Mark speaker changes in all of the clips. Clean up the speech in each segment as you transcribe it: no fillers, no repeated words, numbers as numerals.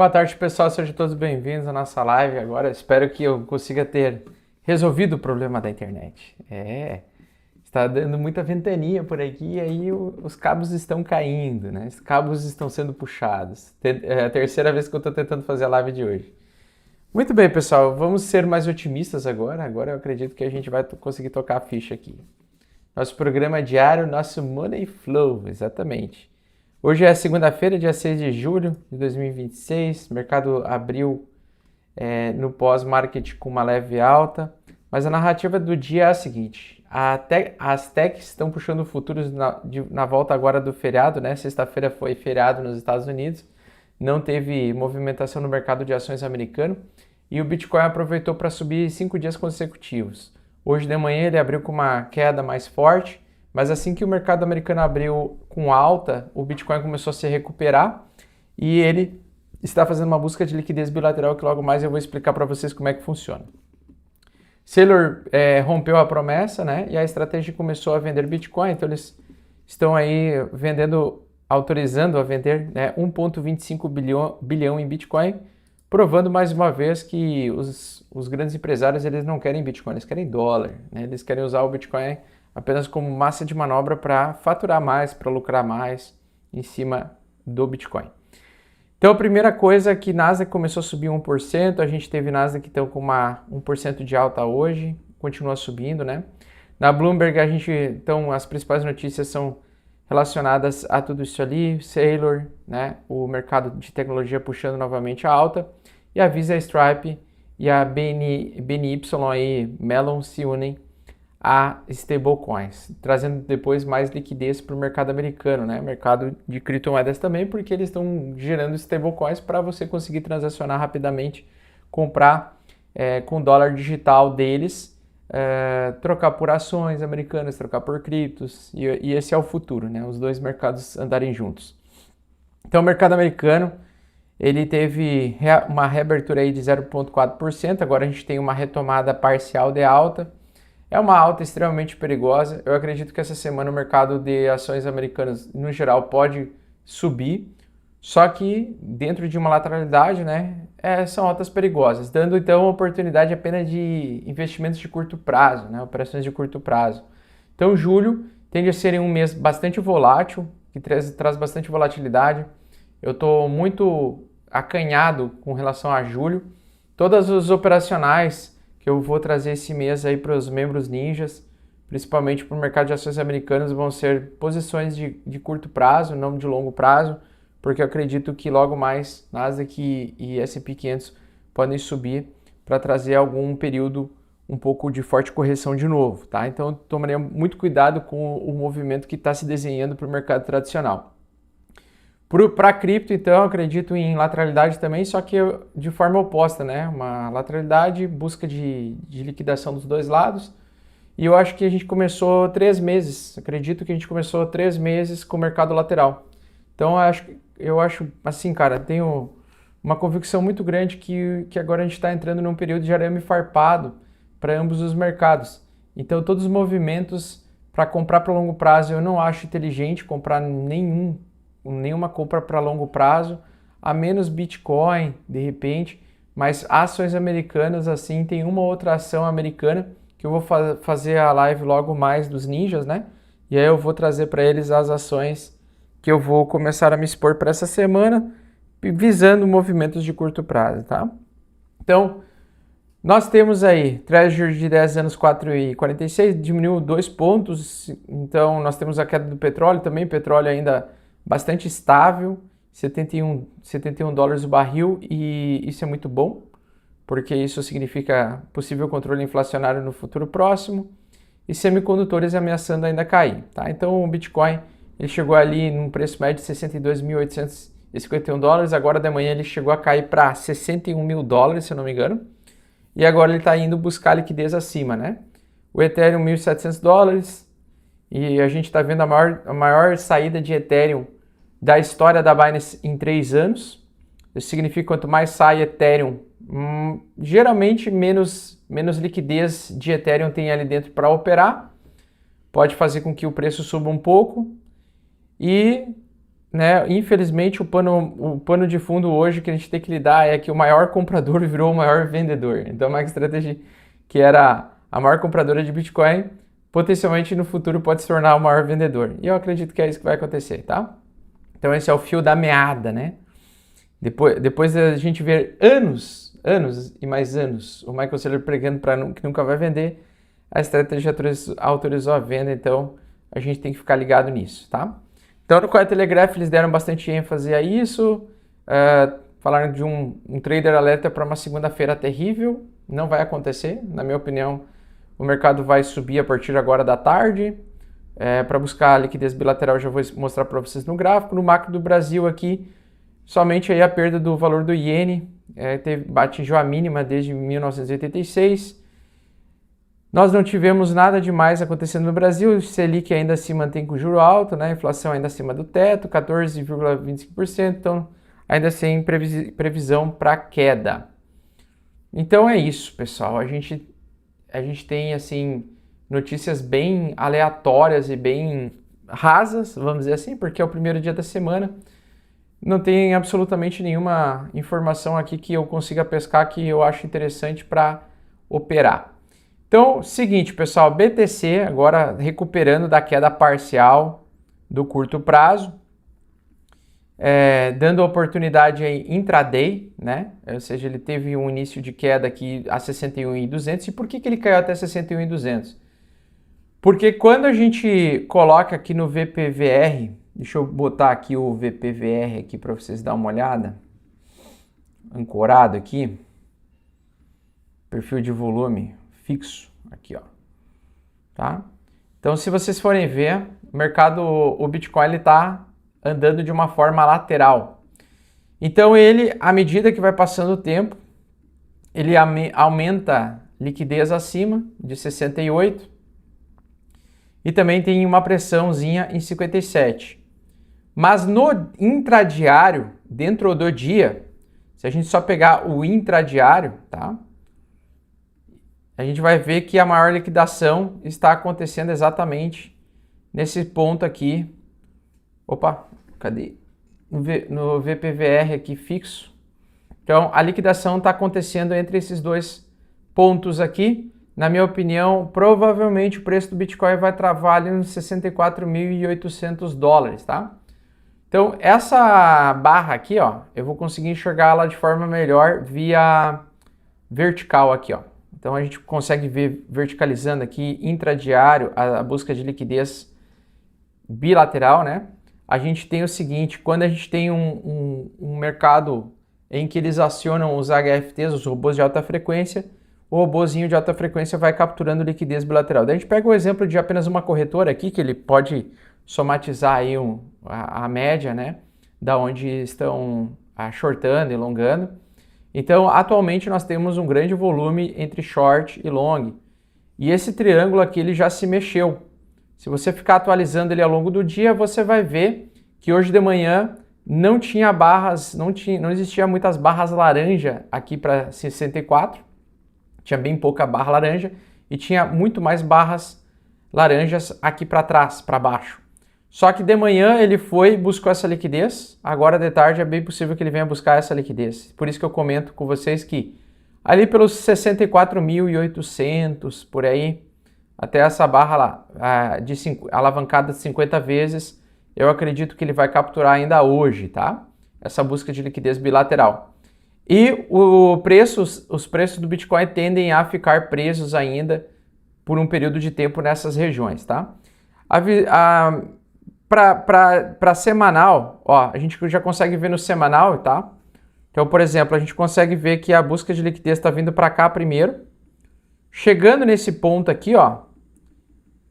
Speaker 1: Boa tarde, pessoal. Sejam todos bem-vindos à nossa live. Agora espero que eu consiga ter resolvido o problema da internet. Está dando muita ventania por aqui e aí os cabos estão caindo, né? Os cabos estão sendo puxados. É a terceira vez que eu estou tentando fazer a live de hoje. Muito bem, pessoal. Vamos ser mais otimistas agora. Agora eu acredito que a gente vai conseguir tocar a ficha aqui. Nosso programa diário, nosso Money Flow, exatamente. Hoje é segunda-feira, dia 6 de julho de 2026. O mercado abriu no pós-market com uma leve alta, mas a narrativa do dia é a seguinte: as techs estão puxando futuros na volta agora do feriado, né? Sexta-feira foi feriado nos Estados Unidos, não teve movimentação no mercado de ações americano e o Bitcoin aproveitou para subir 5 dias consecutivos. Hoje de manhã ele abriu com uma queda mais forte, mas assim que o mercado americano abriu com alta, o Bitcoin começou a se recuperar e ele está fazendo uma busca de liquidez bilateral que logo mais eu vou explicar para vocês como é que funciona. Saylor rompeu a promessa, né? E a estratégia começou a vender Bitcoin, então eles estão aí vendendo, autorizando a vender 1,25 bilhão em Bitcoin, provando mais uma vez que os grandes empresários eles não querem Bitcoin, eles querem dólar, né? Eles querem usar o Bitcoin apenas como massa de manobra para faturar mais, para lucrar mais em cima do Bitcoin. Então, a primeira coisa é que Nasdaq começou a subir 1%, a gente teve Nasdaq então com 1% de alta hoje, continua subindo, né? Na Bloomberg, então, as principais notícias são relacionadas a tudo isso ali, Saylor, né? O mercado de tecnologia puxando novamente a alta, e a Visa, a Stripe e a BNY aí, Melon se unem a stablecoins, trazendo depois mais liquidez para o mercado americano, né? Mercado de criptomoedas também, porque eles estão gerando stablecoins para você conseguir transacionar rapidamente, comprar com dólar digital deles, trocar por ações americanas, trocar por criptos, e esse é o futuro, né? Os dois mercados andarem juntos. Então o mercado americano, ele teve uma reabertura aí de 0,4%, agora a gente tem uma retomada parcial de alta. É uma alta extremamente perigosa. Eu acredito que essa semana o mercado de ações americanas, no geral, pode subir, só que dentro de uma lateralidade, né, são altas perigosas, dando então a oportunidade apenas de investimentos de curto prazo, né, operações de curto prazo. Então, julho tende a ser um mês bastante volátil, que traz bastante volatilidade. Eu estou muito acanhado com relação a julho. Todas os operacionais que eu vou trazer esse mês aí para os membros ninjas, principalmente para o mercado de ações americanos, vão ser posições de curto prazo, não de longo prazo, porque eu acredito que logo mais Nasdaq e S&P 500 podem subir para trazer algum período um pouco de forte correção de novo, tá? Então eu tomaria muito cuidado com o movimento que está se desenhando para o mercado tradicional. Para cripto, então, eu acredito em lateralidade também, só que de forma oposta, né? Uma lateralidade, busca de liquidação dos dois lados. E eu acho que a gente começou 3 meses, acredito que a gente começou 3 meses com o mercado lateral. Então, eu acho assim, cara, tenho uma convicção muito grande que agora a gente está entrando num período de arame farpado para ambos os mercados. Então, todos os movimentos para comprar para longo prazo, eu não acho inteligente comprar nenhuma compra para longo prazo, a menos Bitcoin, de repente, mas ações americanas, assim, tem uma outra ação americana que eu vou fazer a live logo mais dos ninjas, né? E aí eu vou trazer para eles as ações que eu vou começar a me expor para essa semana, visando movimentos de curto prazo, tá? Então, nós temos aí Treasury de 10 anos 4,46, diminuiu 2 pontos, então nós temos a queda do petróleo também, petróleo ainda bastante estável, 71 dólares o barril, e isso é muito bom, porque isso significa possível controle inflacionário no futuro próximo, e semicondutores ameaçando ainda cair, tá? Então o Bitcoin ele chegou ali num preço médio de 62.851 dólares, agora de manhã ele chegou a cair para 61 mil dólares, se eu não me engano, e agora ele está indo buscar liquidez acima, né? O Ethereum 1.700 dólares, e a gente está vendo a maior saída de Ethereum da história da Binance em 3 anos. Isso significa que quanto mais sai Ethereum, geralmente menos liquidez de Ethereum tem ali dentro para operar. Pode fazer com que o preço suba um pouco. E né, infelizmente o pano de fundo hoje que a gente tem que lidar é que o maior comprador virou o maior vendedor. Então, uma estratégia que era a maior compradora de Bitcoin, potencialmente no futuro pode se tornar o maior vendedor. E eu acredito que é isso que vai acontecer, tá? Então, esse é o fio da meada, né? Depois da gente ver anos e mais anos o Michael Saylor pregando para que nunca vai vender, a estratégia autorizou a venda, então a gente tem que ficar ligado nisso, tá? Então no Cointelegraph eles deram bastante ênfase a isso, falaram de um trader alerta para uma segunda-feira terrível, não vai acontecer, na minha opinião o mercado vai subir a partir agora da tarde, para buscar a liquidez bilateral eu já vou mostrar para vocês no gráfico, no macro do Brasil aqui, somente aí a perda do valor do iene atingiu a mínima desde 1986. Nós não tivemos nada demais acontecendo no Brasil, o Selic ainda se mantém com juro alto, né? A inflação ainda acima do teto, 14,25%, então ainda sem previsão para queda. Então é isso, pessoal. A gente tem assim notícias bem aleatórias e bem rasas, vamos dizer assim, porque é o primeiro dia da semana. Não tem absolutamente nenhuma informação aqui que eu consiga pescar que eu acho interessante para operar. Então, seguinte, pessoal, BTC agora recuperando da queda parcial do curto prazo, dando oportunidade aí intraday, né? Ou seja, ele teve um início de queda aqui a 61.200. E por que ele caiu até 61.200? Porque quando a gente coloca aqui no VPVR, deixa eu botar aqui o VPVR aqui para vocês darem uma olhada, ancorado aqui, perfil de volume fixo, aqui ó, tá? Então se vocês forem ver, o Bitcoin ele tá andando de uma forma lateral. Então ele, à medida que vai passando o tempo, ele aumenta liquidez acima de 68 e também tem uma pressãozinha em 57. Mas no intradiário, dentro do dia, se a gente só pegar o intradiário, tá? A gente vai ver que a maior liquidação está acontecendo exatamente nesse ponto aqui. Opa, cadê? No VPVR aqui fixo. Então, a liquidação está acontecendo entre esses dois pontos aqui. Na minha opinião, provavelmente o preço do Bitcoin vai travar ali nos 64.800 dólares, tá? Então, essa barra aqui, ó, eu vou conseguir enxergar ela de forma melhor via vertical aqui, ó. Então, a gente consegue ver verticalizando aqui, intradiário, a busca de liquidez bilateral, né? A gente tem o seguinte, quando a gente tem um mercado em que eles acionam os HFTs, os robôs de alta frequência, o robôzinho de alta frequência vai capturando liquidez bilateral. Daí a gente pega o exemplo de apenas uma corretora aqui, que ele pode somatizar aí a média, né? Da onde estão shortando e longando. Então, atualmente nós temos um grande volume entre short e long. E esse triângulo aqui ele já se mexeu. Se você ficar atualizando ele ao longo do dia, você vai ver que hoje de manhã não tinha barras, não existia muitas barras laranja aqui para 64. Tinha bem pouca barra laranja e tinha muito mais barras laranjas aqui para trás, para baixo. Só que de manhã ele foi e buscou essa liquidez, agora de tarde é bem possível que ele venha buscar essa liquidez. Por isso que eu comento com vocês que ali pelos 64.800, por aí, até essa barra lá, alavancada de 50 vezes, eu acredito que ele vai capturar ainda hoje, tá? Essa busca de liquidez bilateral. E os preços do Bitcoin tendem a ficar presos ainda por um período de tempo nessas regiões, tá? Para semanal, ó, a gente já consegue ver no semanal, tá? Então, por exemplo, a gente consegue ver que a busca de liquidez está vindo para cá primeiro. Chegando nesse ponto aqui, ó,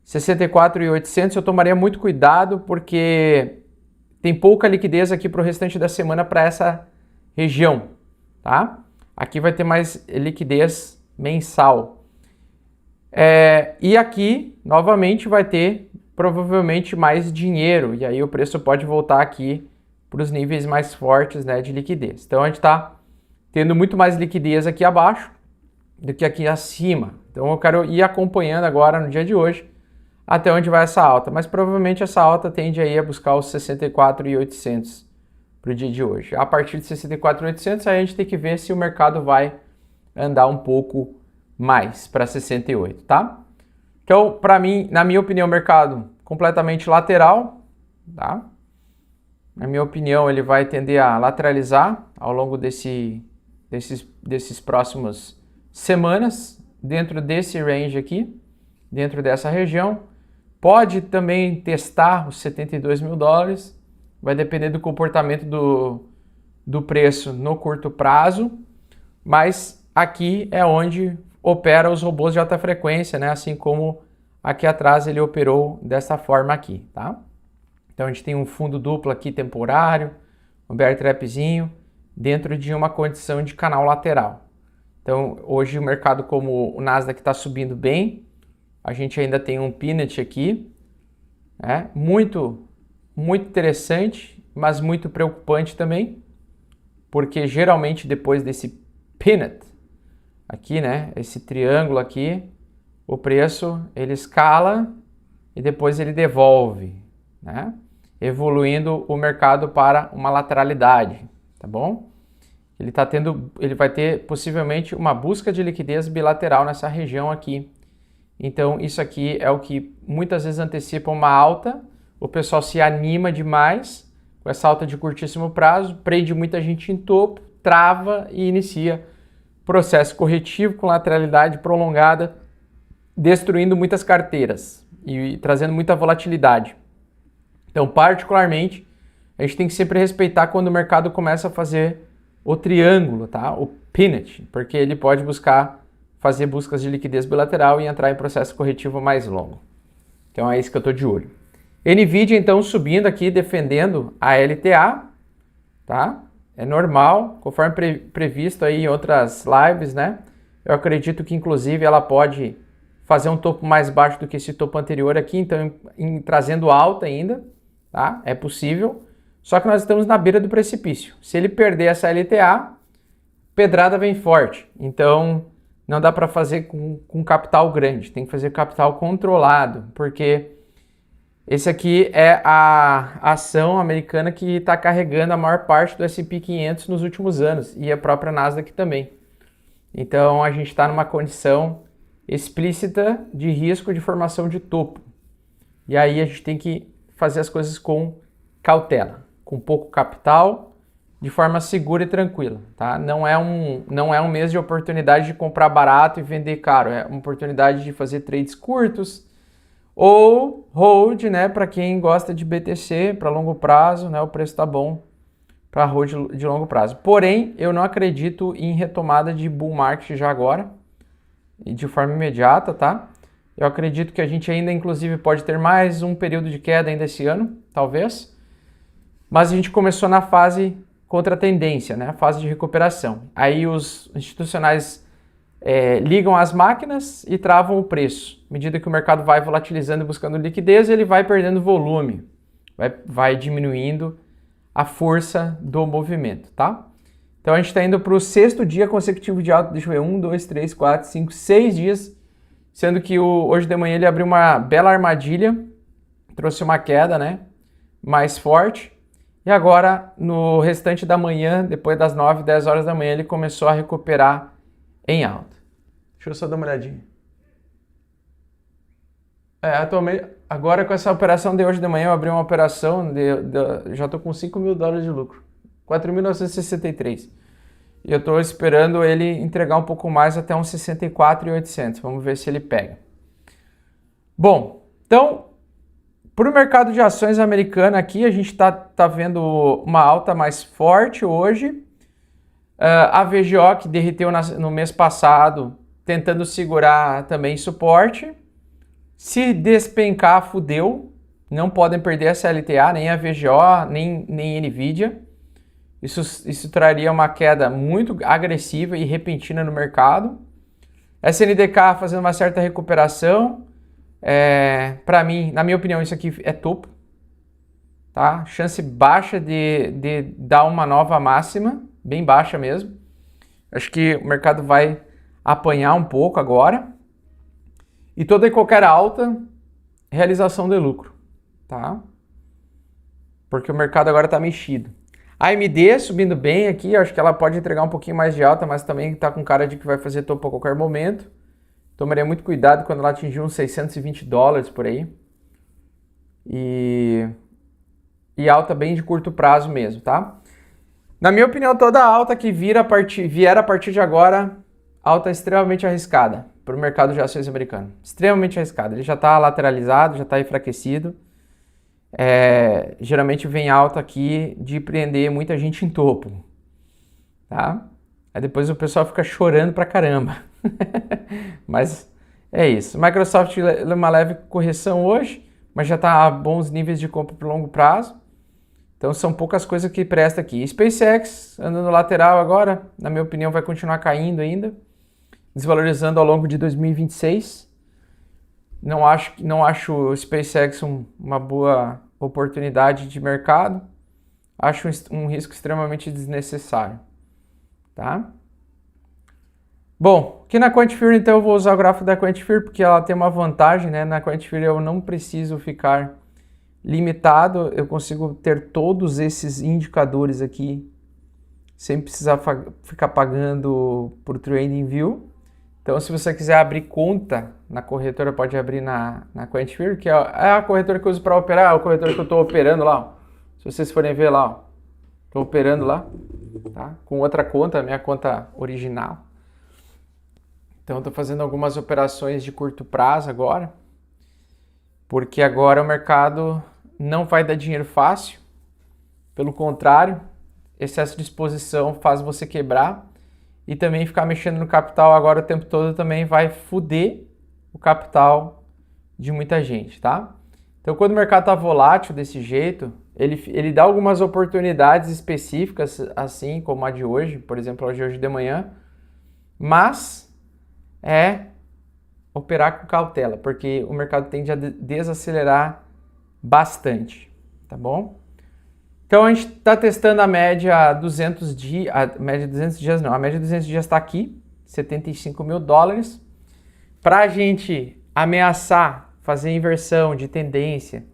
Speaker 1: 64.800, eu tomaria muito cuidado porque tem pouca liquidez aqui para o restante da semana para essa região, tá? Aqui vai ter mais liquidez mensal. E aqui, novamente, vai ter provavelmente mais dinheiro, e aí o preço pode voltar aqui para os níveis mais fortes, né, de liquidez. Então a gente está tendo muito mais liquidez aqui abaixo do que aqui acima. Então eu quero ir acompanhando agora no dia de hoje até onde vai essa alta, mas provavelmente essa alta tende aí a buscar os 64.800 para o dia de hoje. A partir de 64.800 a gente tem que ver se o mercado vai andar um pouco mais para 68, tá? Então, para mim, na minha opinião, o mercado completamente lateral, tá? Na minha opinião, ele vai tender a lateralizar ao longo desses próximos semanas, dentro desse range aqui, dentro dessa região. Pode também testar os 72 mil dólares, vai depender do comportamento do preço no curto prazo, mas aqui é onde opera os robôs de alta frequência, né? Assim como aqui atrás ele operou dessa forma aqui, tá? Então a gente tem um fundo duplo aqui temporário, um bear trapzinho, dentro de uma condição de canal lateral. Então hoje o mercado, como o Nasdaq está subindo bem, a gente ainda tem um peanut aqui, né? Muito interessante, mas muito preocupante também, porque geralmente depois desse peanut aqui, né, esse triângulo aqui, o preço ele escala e depois ele devolve, né, evoluindo o mercado para uma lateralidade, tá bom? Ele vai ter possivelmente uma busca de liquidez bilateral nessa região aqui. Então isso aqui é o que muitas vezes antecipa uma alta, o pessoal se anima demais com essa alta de curtíssimo prazo, prende muita gente em topo, trava e inicia processo corretivo com lateralidade prolongada, destruindo muitas carteiras e trazendo muita volatilidade. Então, particularmente, a gente tem que sempre respeitar quando o mercado começa a fazer o triângulo, tá? O peanut, porque ele pode buscar fazer buscas de liquidez bilateral e entrar em processo corretivo mais longo. Então é isso que eu estou de olho. NVIDIA então subindo aqui, defendendo a LTA, tá? É normal, conforme previsto aí em outras lives, né? Eu acredito que inclusive ela pode fazer um topo mais baixo do que esse topo anterior aqui, então trazendo alta ainda, tá? É possível, só que nós estamos na beira do precipício. Se ele perder essa LTA, pedrada vem forte, então não dá para fazer com capital grande, tem que fazer capital controlado, porque esse aqui é a ação americana que está carregando a maior parte do S&P 500 nos últimos anos, e a própria Nasdaq também. Então a gente está numa condição explícita de risco de formação de topo. E aí a gente tem que fazer as coisas com cautela, com pouco capital, de forma segura e tranquila, tá? Não é um mês de oportunidade de comprar barato e vender caro, é uma oportunidade de fazer trades curtos ou hold, né, para quem gosta de BTC para longo prazo, né, o preço tá bom para hold de longo prazo. Porém, eu não acredito em retomada de bull market já agora e de forma imediata, tá? Eu acredito que a gente ainda inclusive pode ter mais um período de queda ainda esse ano, talvez. Mas a gente começou na fase contra a tendência, né? A fase de recuperação. Aí os institucionais ligam as máquinas e travam o preço. À medida que o mercado vai volatilizando e buscando liquidez, ele vai perdendo volume, vai diminuindo a força do movimento, tá? Então a gente está indo para o 6º dia consecutivo de alta, deixa eu ver, 1, 2, 3, 4, 5, 6 dias, sendo que hoje de manhã ele abriu uma bela armadilha, trouxe uma queda, né, mais forte. E agora, no restante da manhã, depois das 9, 10 horas da manhã, ele começou a recuperar em alta. Deixa eu só dar uma olhadinha. Atualmente, agora com essa operação de hoje de manhã, eu abri uma operação, já estou com 5 mil dólares de lucro. 4.963. E eu estou esperando ele entregar um pouco mais até uns 64.800. Vamos ver se ele pega. Bom, então, para o mercado de ações americano aqui, a gente tá vendo uma alta mais forte hoje. A VGO que derreteu no mês passado, tentando segurar também suporte. Se despencar, fudeu. Não podem perder essa LTA, nem a VGO, nem NVIDIA. Isso traria uma queda muito agressiva e repentina no mercado. SNDK fazendo uma certa recuperação. Para mim, na minha opinião, isso aqui é topo. Tá? Chance baixa de dar uma nova máxima, bem baixa mesmo. Acho que o mercado vai apanhar um pouco agora. E toda e qualquer alta realização de lucro, tá? Porque o mercado agora está mexido. A AMD subindo bem aqui, acho que ela pode entregar um pouquinho mais de alta, mas também está com cara de que vai fazer topo a qualquer momento. Tomaria muito cuidado quando ela atingir uns $620 por aí. E alta bem de curto prazo mesmo, tá? Na minha opinião, toda alta que vier a partir de agora, alta extremamente arriscada para o mercado de ações americano. Extremamente arriscada. Ele já está lateralizado, já está enfraquecido. Geralmente vem alta aqui de prender muita gente em topo, tá? Aí depois o pessoal fica chorando pra caramba. Mas é isso. Microsoft uma leve correção hoje, mas já está a bons níveis de compra por longo prazo. Então são poucas coisas que presta aqui. SpaceX andando lateral agora, na minha opinião, vai continuar caindo ainda, desvalorizando ao longo de 2026. Não acho o SpaceX uma boa oportunidade de mercado. Acho um risco extremamente desnecessário, tá? Bom, aqui na Quantifier, então, eu vou usar o gráfico da Quantifier porque ela tem uma vantagem, né? Na Quantifier eu não preciso ficar limitado, eu consigo ter todos esses indicadores aqui sem precisar ficar pagando por TradingView. Então, se você quiser abrir conta na corretora, pode abrir na Quantifier, que é a corretora que eu uso para operar, é a corretora que eu estou operando lá. Ó. Se vocês forem ver lá, estou operando lá, tá? Com outra conta, minha conta original. Então, estou fazendo algumas operações de curto prazo agora, porque agora o mercado não vai dar dinheiro fácil. Pelo contrário, excesso de exposição faz você quebrar. E também ficar mexendo no capital agora o tempo todo também vai foder o capital de muita gente, tá? Então, quando o mercado está volátil desse jeito, ele dá algumas oportunidades específicas, assim como a de hoje, por exemplo, a de hoje de manhã, mas operar com cautela, porque o mercado tende a desacelerar bastante, tá bom? Então a gente está testando a média 200 dias, a média 200 dias não, a média 200 dias está aqui, $75 mil. Para a gente ameaçar fazer inversão de tendência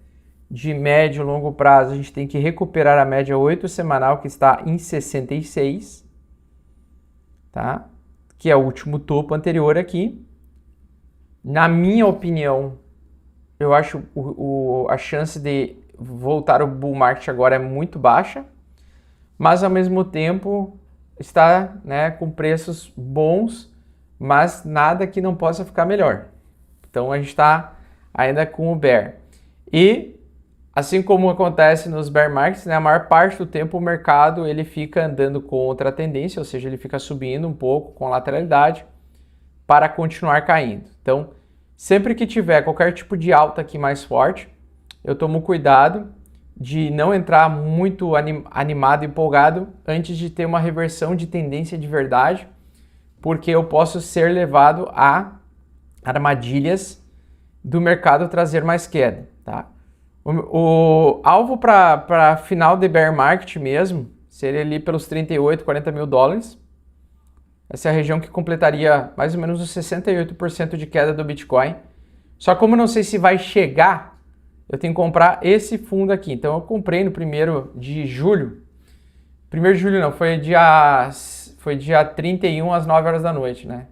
Speaker 1: de médio e longo prazo, a gente tem que recuperar a média 8 semanal que está em 66, tá? Que é o último topo anterior aqui. Na minha opinião, eu acho a chance de voltar o bull market agora é muito baixa, mas ao mesmo tempo está, né, com preços bons, mas nada que não possa ficar melhor. Então a gente está ainda com o bear. E assim como acontece nos bear markets, né, a maior parte do tempo o mercado ele fica andando contra a tendência, ou seja, ele fica subindo um pouco com lateralidade para continuar caindo. Então, sempre que tiver qualquer tipo de alta aqui mais forte, eu tomo cuidado de não entrar muito animado e empolgado antes de ter uma reversão de tendência de verdade, porque eu posso ser levado a armadilhas do mercado trazer mais queda, tá? O alvo para final de bear market mesmo seria ali pelos 38, $40 mil. Essa é a região que completaria mais ou menos os 68% de queda do Bitcoin. Só como não sei se vai chegar, eu tenho que comprar esse fundo aqui. Então eu comprei no 1º de julho. 1º de julho não, foi dia 31 às 9 horas da noite, né?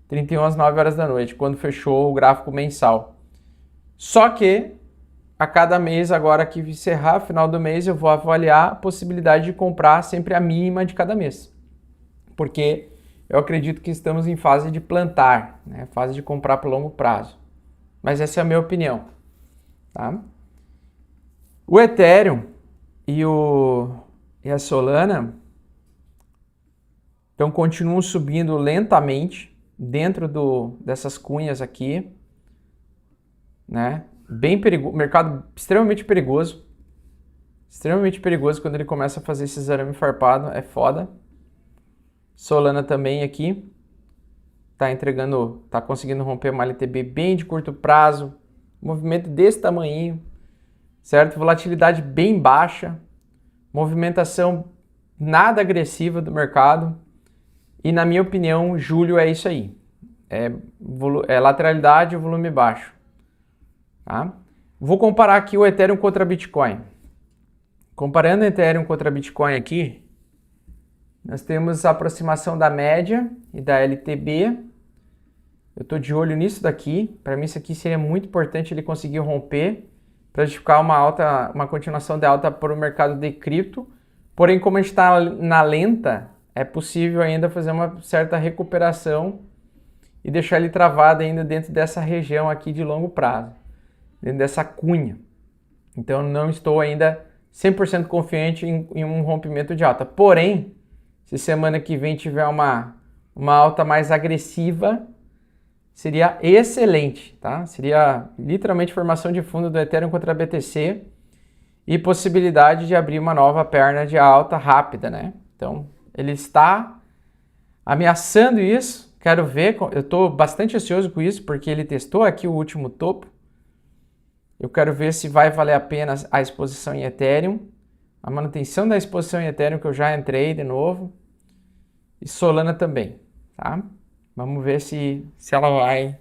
Speaker 1: 31 às 9 horas da noite, quando fechou o gráfico mensal. Só que a cada mês, agora que encerrar, final do mês, eu vou avaliar a possibilidade de comprar sempre a mínima de cada mês. Porque eu acredito que estamos em fase de plantar, né? Fase de comprar por longo prazo. Mas essa é a minha opinião. Tá? O Ethereum e a Solana então continuam subindo lentamente dentro dessas cunhas aqui, né? Bem perigoso, mercado extremamente perigoso quando ele começa a fazer esse arame farpado, é foda. Solana também aqui tá conseguindo romper uma LTB bem de curto prazo, movimento desse tamanho, certo? Volatilidade bem baixa, movimentação nada agressiva do mercado e na minha opinião, julho é isso aí, é lateralidade e volume baixo. tá? Vou comparar aqui o Ethereum contra Bitcoin. Comparando o Ethereum contra Bitcoin aqui, nós temos a aproximação da média e da LTB. Eu estou de olho nisso daqui. Para mim isso aqui seria muito importante ele conseguir romper para justificar uma continuação de alta para o mercado de cripto. Porém, como a gente está na lenta, é possível ainda fazer uma certa recuperação e deixar ele travado ainda dentro dessa região aqui de longo prazo, dentro dessa cunha. Então, não estou ainda 100% confiante em um rompimento de alta. Porém, se semana que vem tiver uma alta mais agressiva, seria excelente, tá? Seria literalmente formação de fundo do Ethereum contra a BTC e possibilidade de abrir uma nova perna de alta rápida, né? Então, ele está ameaçando isso. Quero ver, eu estou bastante ansioso com isso, porque ele testou aqui o último topo. Eu quero ver se vai valer a pena a exposição em Ethereum, a manutenção da exposição em Ethereum, que eu já entrei de novo, e Solana também, tá? Vamos ver se ela vai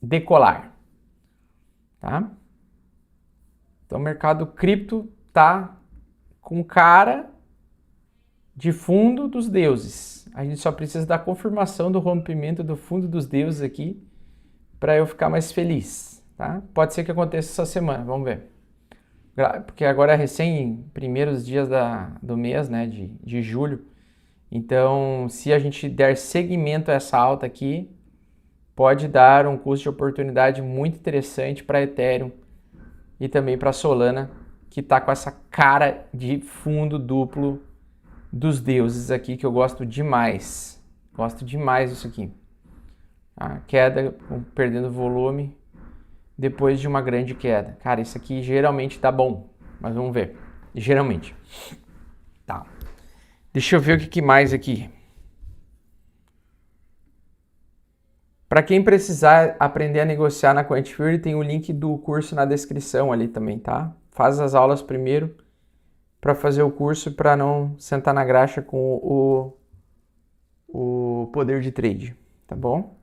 Speaker 1: decolar, tá? Então o mercado cripto tá com cara de fundo dos deuses. A gente só precisa da confirmação do rompimento do fundo dos deuses aqui para eu ficar mais feliz, tá? Pode ser que aconteça essa semana, vamos ver. Porque agora é recém primeiros dias do mês, né, de julho. Então, se a gente der seguimento a essa alta aqui, pode dar um custo de oportunidade muito interessante para Ethereum e também para Solana, que está com essa cara de fundo duplo dos deuses aqui, que eu gosto demais. Gosto demais disso aqui. A queda, perdendo volume, depois de uma grande queda. Cara, isso aqui geralmente tá bom, mas vamos ver. Geralmente. Tá. Deixa eu ver o que mais aqui. Para quem precisar aprender a negociar na Quantfury, tem o link do curso na descrição ali também, tá? Faz as aulas primeiro para fazer o curso, para não sentar na graxa com o poder de trade, tá bom?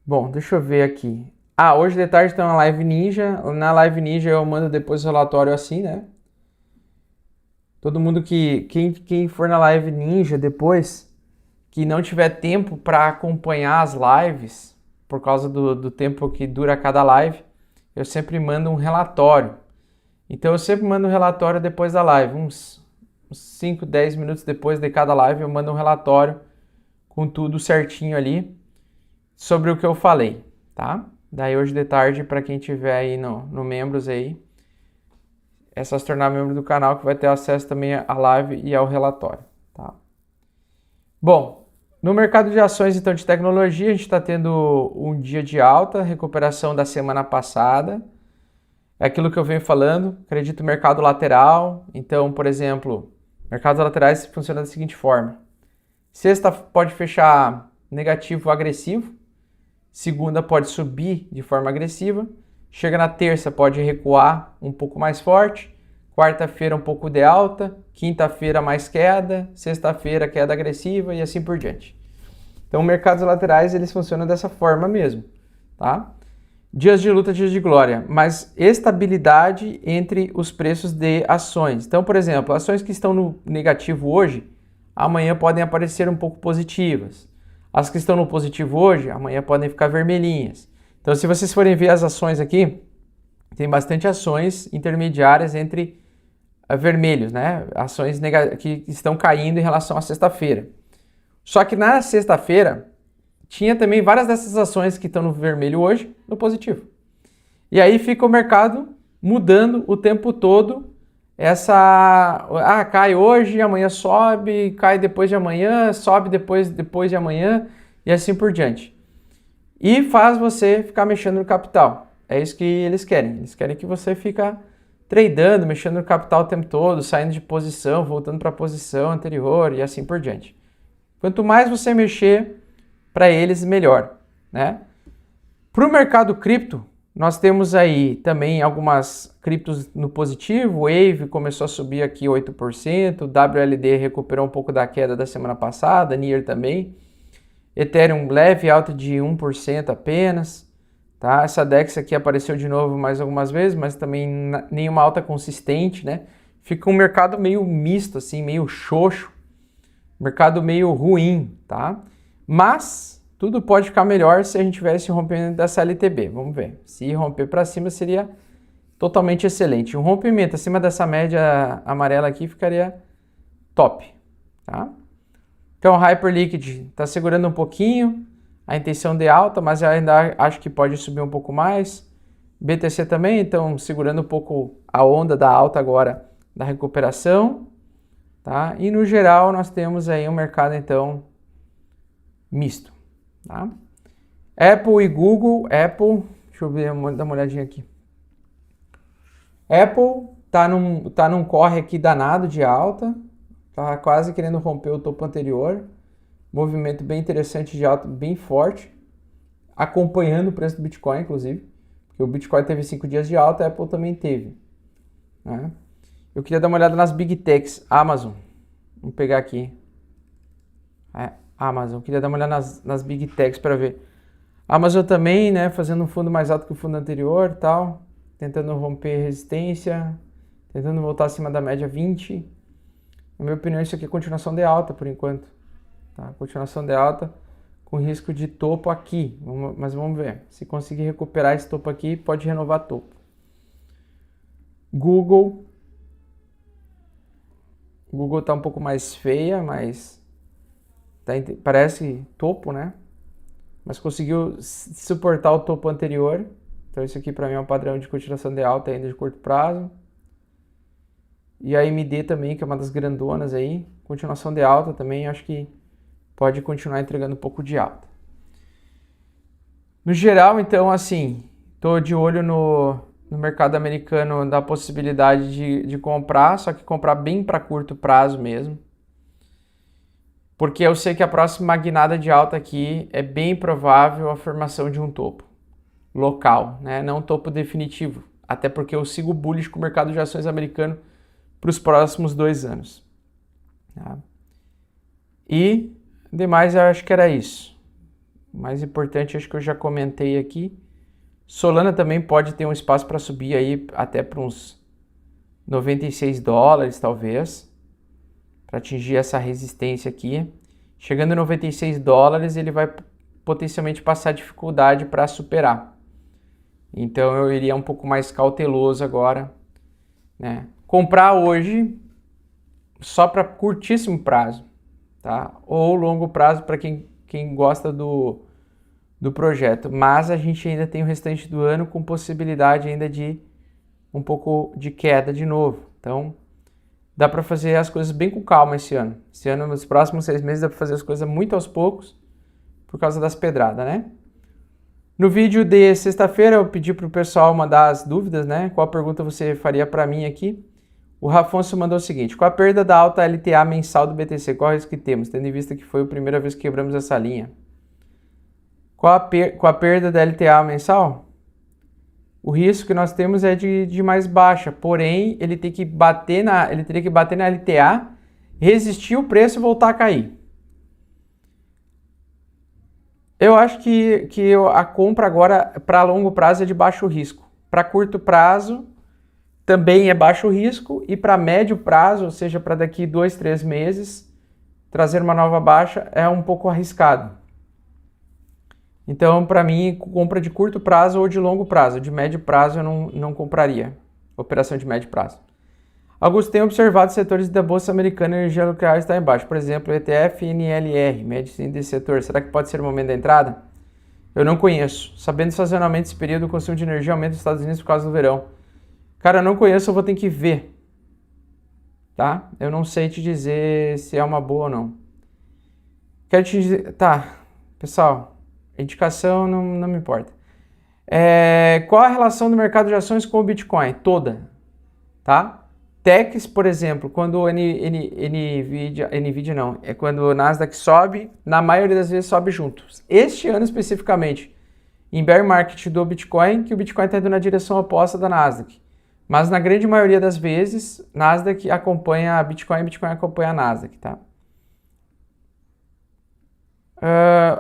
Speaker 1: Bom, deixa eu ver aqui. Hoje de tarde tem uma Live Ninja. Na Live Ninja eu mando depois o relatório assim, né? Todo mundo quem for na Live Ninja depois, que não tiver tempo para acompanhar as lives, por causa do tempo que dura cada live, eu sempre mando um relatório. Então eu sempre mando um relatório depois da live, uns 5, 10 minutos depois de cada live eu mando um relatório com tudo certinho ali sobre o que eu falei, tá? Daí hoje de tarde, para quem tiver aí no membros aí, é só se tornar membro do canal que vai ter acesso também à live e ao relatório, tá? Bom, no mercado de ações então de tecnologia, a gente está tendo um dia de alta, recuperação da semana passada. É aquilo que eu venho falando, acredito mercado lateral. Então, por exemplo, mercados laterais funcionam da seguinte forma. Sexta pode fechar negativo ou agressivo. Segunda pode subir de forma agressiva. Chega na terça, pode recuar um pouco mais forte. Quarta-feira, um pouco de alta. Quinta-feira, mais queda. Sexta-feira, queda agressiva e assim por diante. Então, mercados laterais, eles funcionam dessa forma mesmo, tá? Dias de luta, dias de glória, mas estabilidade entre os preços de ações. Então, por exemplo, ações que estão no negativo hoje, amanhã podem aparecer um pouco positivas. As que estão no positivo hoje, amanhã podem ficar vermelhinhas. Então, se vocês forem ver as ações aqui, tem bastante ações intermediárias entre vermelhos, né? Ações que estão caindo em relação à sexta-feira. Só que na sexta-feira, tinha também várias dessas ações que estão no vermelho hoje, no positivo. E aí fica o mercado mudando o tempo todo. Cai hoje, amanhã sobe, cai depois de amanhã, sobe depois de amanhã e assim por diante. E faz você ficar mexendo no capital. É isso que eles querem. Eles querem que você fique tradando, mexendo no capital o tempo todo, saindo de posição, voltando para a posição anterior e assim por diante. Quanto mais você mexer, para eles melhor, né? Para o mercado cripto, nós temos aí também algumas criptos no positivo. Wave começou a subir aqui 8%, WLD recuperou um pouco da queda da semana passada, Near também. Ethereum leve alta de 1% apenas, tá? Essa DEX aqui apareceu de novo mais algumas vezes, mas também nenhuma alta consistente, né? Fica um mercado meio misto, assim, meio xoxo, mercado meio ruim, tá? Mas tudo pode ficar melhor se a gente tiver esse rompimento dessa LTB. Vamos ver. Se romper para cima seria totalmente excelente. Um rompimento acima dessa média amarela aqui ficaria top, tá? Então, Hyperliquid está segurando um pouquinho a intenção de alta, mas eu ainda acho que pode subir um pouco mais. BTC também, então segurando um pouco a onda da alta agora da recuperação, tá? E no geral nós temos aí um mercado então misto, tá? Apple e Google, deixa eu ver, dar uma olhadinha aqui. Apple tá num corre aqui danado de alta, tá quase querendo romper o topo anterior. Movimento bem interessante de alta, bem forte, acompanhando o preço do Bitcoin, inclusive, porque o Bitcoin teve 5 dias de alta, a Apple também teve, né? Eu queria dar uma olhada nas Big Techs, Amazon, vamos pegar aqui, Amazon, eu queria dar uma olhada nas Big Techs para ver. Amazon também, né, fazendo um fundo mais alto que o fundo anterior, tal, tentando romper resistência, tentando voltar acima da média 20. Na minha opinião, isso aqui é continuação de alta por enquanto. Tá? Continuação de alta com risco de topo aqui, mas vamos ver. Se conseguir recuperar esse topo aqui, pode renovar topo. Google está um pouco mais feia, mas parece topo, né? Mas conseguiu suportar o topo anterior. Então isso aqui para mim é um padrão de continuação de alta ainda de curto prazo. E a AMD também, que é uma das grandonas aí, continuação de alta também, acho que pode continuar entregando um pouco de alta. No geral, então, assim, estou de olho no mercado americano da possibilidade de comprar, só que comprar bem para curto prazo mesmo. Porque eu sei que a próxima guinada de alta aqui é bem provável a formação de um topo local, né? Não um topo definitivo. Até porque eu sigo bullish com o mercado de ações americano para os próximos 2 anos. Tá? E demais, eu acho que era isso. O mais importante, acho que eu já comentei aqui. Solana também pode ter um espaço para subir aí até para uns $96, talvez, para atingir essa resistência aqui. Chegando a $96, ele vai potencialmente passar dificuldade para superar. Então eu iria um pouco mais cauteloso agora, né? Comprar hoje só para curtíssimo prazo, tá? Ou longo prazo para quem gosta do projeto. Mas a gente ainda tem o restante do ano com possibilidade ainda de um pouco de queda de novo. Então dá para fazer as coisas bem com calma esse ano. Esse ano, nos próximos 6 meses, dá para fazer as coisas muito aos poucos por causa das pedradas, né? No vídeo de sexta-feira eu pedi para o pessoal mandar as dúvidas, né? Qual pergunta você faria para mim aqui? O Rafonso mandou o seguinte: com a perda da alta LTA mensal do BTC, qual é o risco que temos, tendo em vista que foi a primeira vez que quebramos essa linha? Com a perda da LTA mensal, o risco que nós temos é de mais baixa, porém ele teria que bater na LTA, resistir o preço e voltar a cair. Eu acho que a compra agora para longo prazo é de baixo risco. Para curto prazo também é baixo risco e para médio prazo, ou seja, para daqui 2, 3 meses, trazer uma nova baixa é um pouco arriscado. Então, para mim, compra de curto prazo ou de longo prazo. De médio prazo eu não compraria. Operação de médio prazo. Augusto, tem observado setores da Bolsa Americana e energia nuclear está embaixo. Por exemplo, ETF NLR, médio índice setor. Será que pode ser o momento da entrada? Eu não conheço. Sabendo sazonalmente esse período, o consumo de energia aumenta nos Estados Unidos por causa do verão. Cara, eu não conheço, eu vou ter que ver. Tá? Eu não sei te dizer se é uma boa ou não. Quero te dizer... Tá, pessoal, indicação não me importa. Qual a relação do mercado de ações com o Bitcoin? Toda. Tá? Techs, por exemplo, quando o NVIDIA não, quando o Nasdaq sobe, na maioria das vezes sobe junto. Este ano especificamente, em bear market do Bitcoin, que o Bitcoin está indo na direção oposta da Nasdaq. Mas na grande maioria das vezes, Nasdaq acompanha a Bitcoin, Bitcoin acompanha a Nasdaq, tá?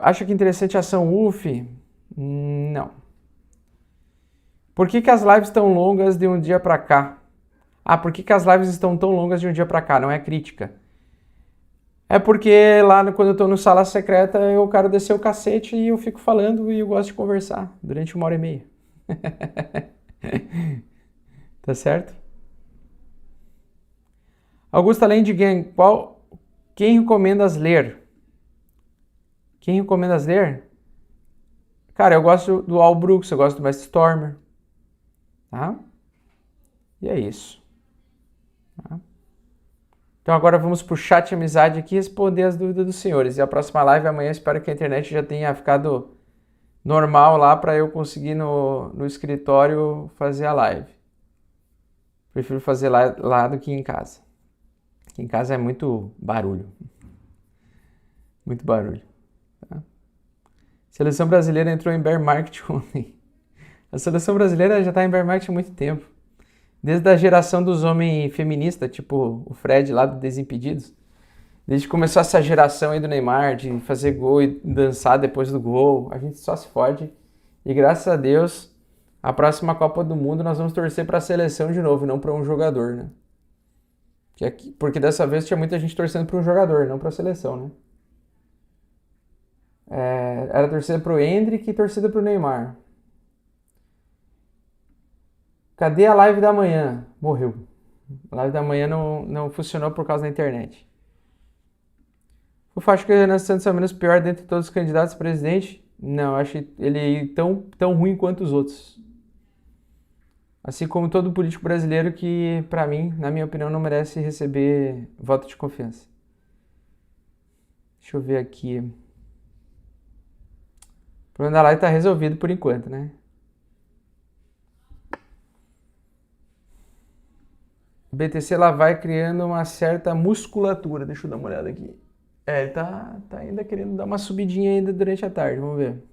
Speaker 1: Acha que interessante a ação UF? Não. Por que que as lives estão longas de um dia pra cá? Ah, por que que as lives estão tão longas de um dia pra cá? Não é crítica. É porque lá quando eu tô no sala secreta eu quero descer o cacete e eu fico falando e eu gosto de conversar durante 1h30. Tá certo? Augusta Landgang, quem recomendas ler? Quem recomendas ler? Cara, eu gosto do Al Brooks, eu gosto do Mestre Stormer. Tá? E é isso. Tá? Então agora vamos pro chat amizade aqui responder as dúvidas dos senhores. E a próxima live amanhã espero que a internet já tenha ficado normal lá para eu conseguir no escritório fazer a live. Prefiro fazer lá do que em casa. Aqui em casa é muito barulho. Muito barulho. Tá? Seleção brasileira entrou em bear market ontem. A seleção brasileira já está em bear market há muito tempo. Desde a geração dos homens feministas, tipo o Fred lá do Desimpedidos. Desde que começou essa geração aí do Neymar, de fazer gol e dançar depois do gol, a gente só se fode. E graças a Deus, a próxima Copa do Mundo nós vamos torcer para a seleção de novo, não para um jogador, né? Porque dessa vez tinha muita gente torcendo para um jogador, não para a seleção, né? Era torcida para o Endrick e torcida para o Neymar. Cadê a live da manhã? Morreu. A live da manhã não funcionou por causa da internet. Eu acho que o Renan Santos é o menos pior dentre todos os candidatos a presidente. Não, eu acho ele tão ruim quanto os outros. Assim como todo político brasileiro que, pra mim, na minha opinião, não merece receber voto de confiança. Deixa eu ver aqui. O problema da live tá resolvido por enquanto, né? O BTC lá vai criando uma certa musculatura. Deixa eu dar uma olhada aqui. Ele tá ainda querendo dar uma subidinha ainda durante a tarde, vamos ver.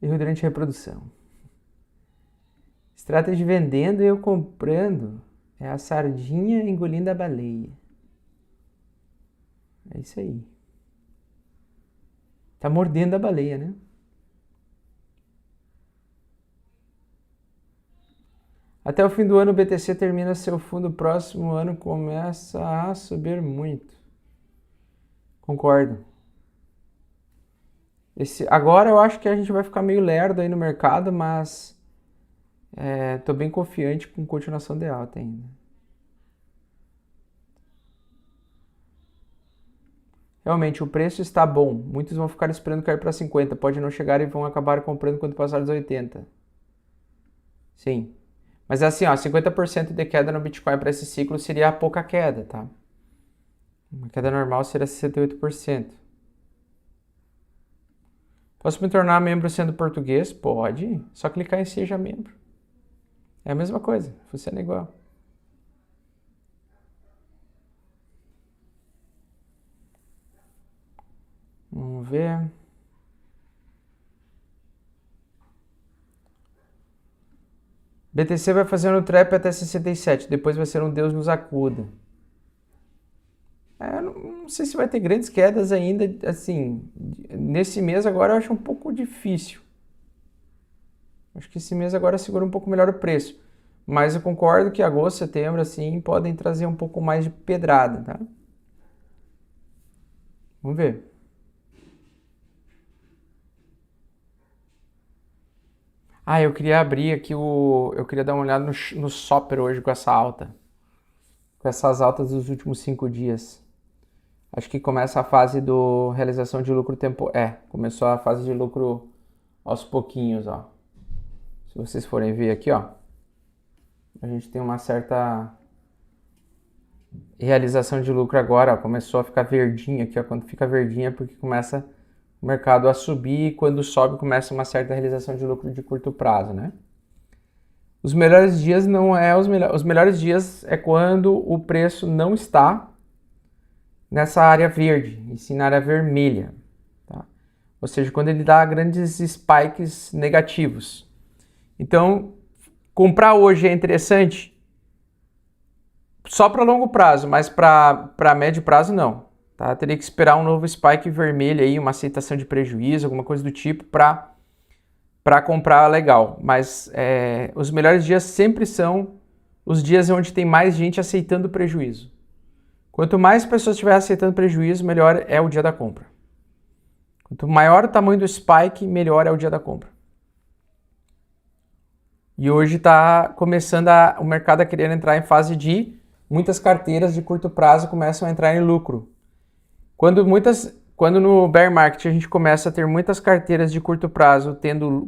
Speaker 1: Erro durante a reprodução. Estratégia de vendendo e eu comprando. É a sardinha engolindo a baleia. É isso aí. Tá mordendo a baleia, né? Até o fim do ano o BTC termina seu fundo, próximo ano começa a subir muito. Concordo. Agora eu acho que a gente vai ficar meio lerdo aí no mercado, mas tô bem confiante com continuação de alta ainda. Realmente, o preço está bom. Muitos vão ficar esperando cair para 50. Pode não chegar e vão acabar comprando quando passar dos 80. Sim. Mas assim, ó, 50% de queda no Bitcoin para esse ciclo seria pouca queda, tá? Uma queda normal seria 68%. Posso me tornar membro sendo português? Pode. Só clicar em Seja Membro. É a mesma coisa. Funciona igual. Vamos ver. BTC vai fazendo trap até 67. Depois vai ser um Deus nos acuda. Não sei se vai ter grandes quedas ainda, assim, nesse mês agora eu acho um pouco difícil. Acho que esse mês agora segura um pouco melhor o preço. Mas eu concordo que agosto, setembro, assim, podem trazer um pouco mais de pedrada, tá? Vamos ver. Eu queria abrir aqui eu queria dar uma olhada no Sopper hoje com essa alta. Com essas altas dos últimos 5 dias. Acho que começa a fase do realização de lucro começou a fase de lucro aos pouquinhos, ó. Se vocês forem ver aqui, ó, a gente tem uma certa realização de lucro agora, ó, começou a ficar verdinha aqui, ó, quando fica verdinha é porque começa o mercado a subir e quando sobe começa uma certa realização de lucro de curto prazo, né? Os melhores dias não é os melhores dias é quando o preço não está nessa área verde, e sim na área vermelha, tá? Ou seja, quando ele dá grandes spikes negativos. Então, comprar hoje é interessante só para longo prazo, mas para médio prazo não, tá? Teria que esperar um novo spike vermelho aí, uma aceitação de prejuízo, alguma coisa do tipo para para comprar legal, mas os melhores dias sempre são os dias onde tem mais gente aceitando prejuízo. Quanto mais pessoas estiverem aceitando prejuízo, melhor é o dia da compra. Quanto maior o tamanho do spike, melhor é o dia da compra. E hoje está começando o mercado a querer entrar em fase de muitas carteiras de curto prazo começam a entrar em lucro. Quando no bear market a gente começa a ter muitas carteiras de curto prazo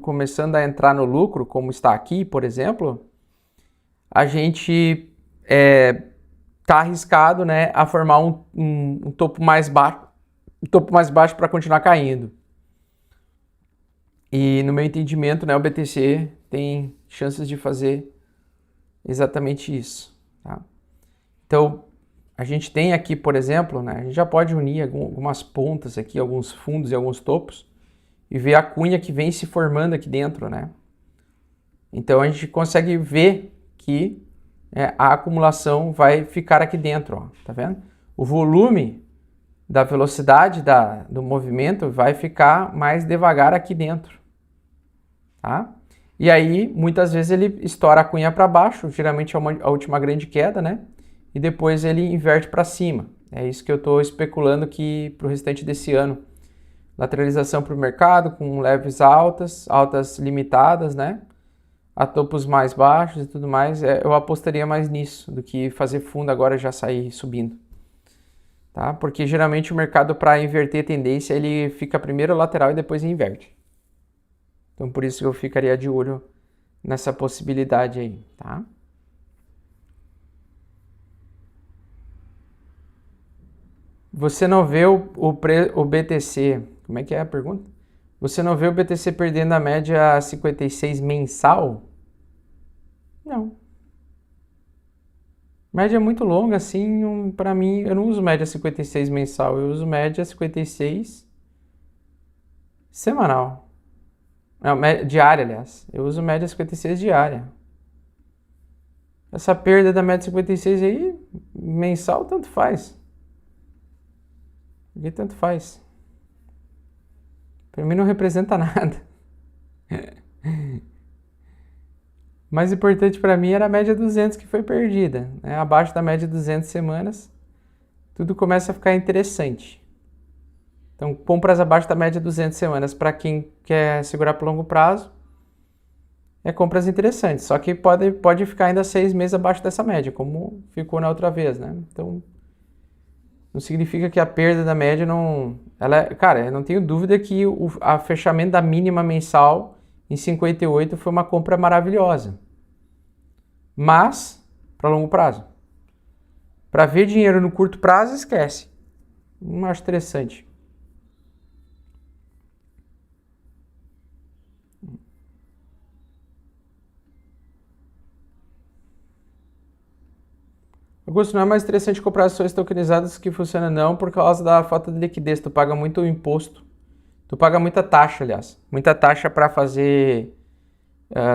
Speaker 1: começando a entrar no lucro, como está aqui, por exemplo, a gente está arriscado, né, a formar um topo mais baixo para continuar caindo. E no meu entendimento, né, o BTC tem chances de fazer exatamente isso. Tá? Então, a gente tem aqui, por exemplo, né, a gente já pode unir algumas pontas aqui, alguns fundos e alguns topos, e ver a cunha que vem se formando aqui dentro, né? Então, a gente consegue ver que a acumulação vai ficar aqui dentro, ó, tá vendo? O volume da velocidade do movimento vai ficar mais devagar aqui dentro, tá? E aí, muitas vezes ele estoura a cunha para baixo, geralmente é a última grande queda, né? E depois ele inverte para cima. É isso que eu estou especulando que para o restante desse ano. Lateralização para o mercado, com leves altas limitadas, né? A topos mais baixos e tudo mais. Eu apostaria mais nisso do que fazer fundo agora já sair subindo. Tá? Porque geralmente o mercado, para inverter tendência, ele fica primeiro lateral e depois inverte. Então por isso eu ficaria de olho nessa possibilidade aí, tá? Você não vê o BTC, como é que é a pergunta? Você não vê o BTC perdendo a média 56 mensal? Não. Média muito longa, assim, para mim, eu não uso média 56 mensal, eu uso média 56 semanal. Não, diária, aliás. Eu uso média 56 diária. Essa perda da média 56 aí, mensal, tanto faz. Porque tanto faz. Para mim não representa nada. O mais importante para mim era a média 200 que foi perdida. Né? Abaixo da média 200 semanas, tudo começa a ficar interessante. Então, compras abaixo da média 200 semanas para quem quer segurar por longo prazo, compras interessantes. Só que pode ficar ainda 6 meses abaixo dessa média, como ficou na outra vez, né? Então, não significa que a perda da média não... Cara, eu não tenho dúvida que a fechamento da mínima mensal em 58 foi uma compra maravilhosa. Mas, para longo prazo. Para ver dinheiro no curto prazo, esquece. Não acho interessante. Augusto, não é mais interessante comprar ações tokenizadas que funcionam não por causa da falta de liquidez. Tu paga muito imposto. Tu paga muita taxa, aliás. Muita taxa para fazer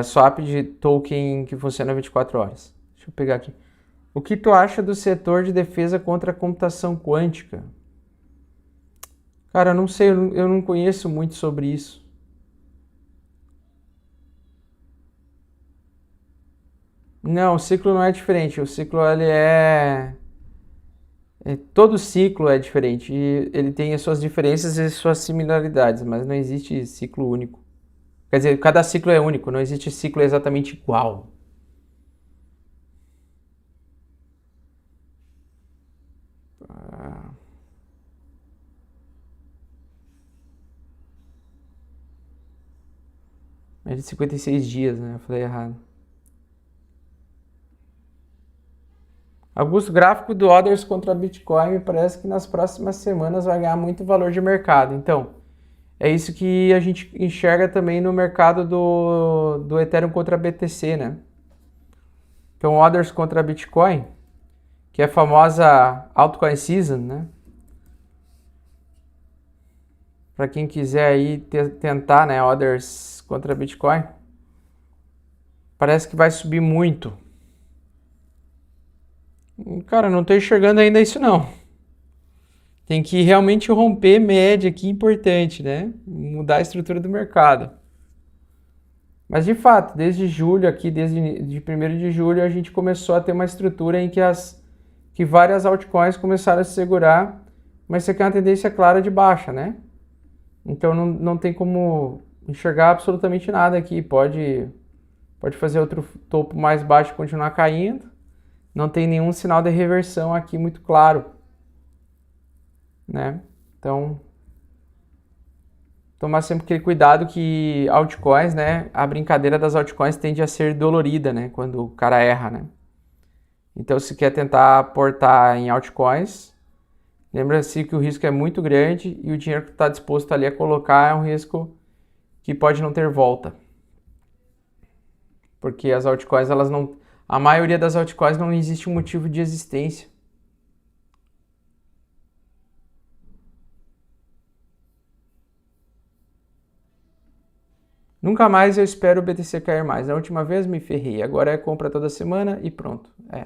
Speaker 1: swap de token que funciona 24 horas. Deixa eu pegar aqui. O que tu acha do setor de defesa contra a computação quântica? Cara, eu não sei, eu não conheço muito sobre isso. Não, o ciclo não é diferente. O ciclo, ele todo ciclo é diferente. E ele tem as suas diferenças e as suas similaridades, mas não existe ciclo único. Quer dizer, cada ciclo é único, não existe ciclo exatamente igual. É de 56 dias, né? Eu falei errado. Augusto, gráfico do Others contra Bitcoin me parece que nas próximas semanas vai ganhar muito valor de mercado. Então, é isso que a gente enxerga também no mercado do Ethereum contra BTC, né? Então, Others contra Bitcoin, que é a famosa altcoin season, né? Para quem quiser aí tentar, né, Others contra Bitcoin, parece que vai subir muito. Cara, não tô enxergando ainda isso não. Tem que realmente romper média aqui, importante, né? Mudar a estrutura do mercado. Mas de fato, desde julho aqui, de 1º de julho, a gente começou a ter uma estrutura em que várias altcoins começaram a se segurar, mas isso aqui é uma tendência clara de baixa, né? Então não tem como enxergar absolutamente nada aqui. Pode fazer outro topo mais baixo e continuar caindo. Não tem nenhum sinal de reversão aqui muito claro, né? Então, tomar sempre aquele cuidado que altcoins, né? A brincadeira das altcoins tende a ser dolorida, né? Quando o cara erra, né? Então, se quer tentar aportar em altcoins, lembra-se que o risco é muito grande e o dinheiro que está disposto ali a colocar é um risco que pode não ter volta. Porque as altcoins, a maioria das altcoins não existe um motivo de existência. Nunca mais eu espero o BTC cair mais. A última vez me ferrei, agora é compra toda semana e pronto.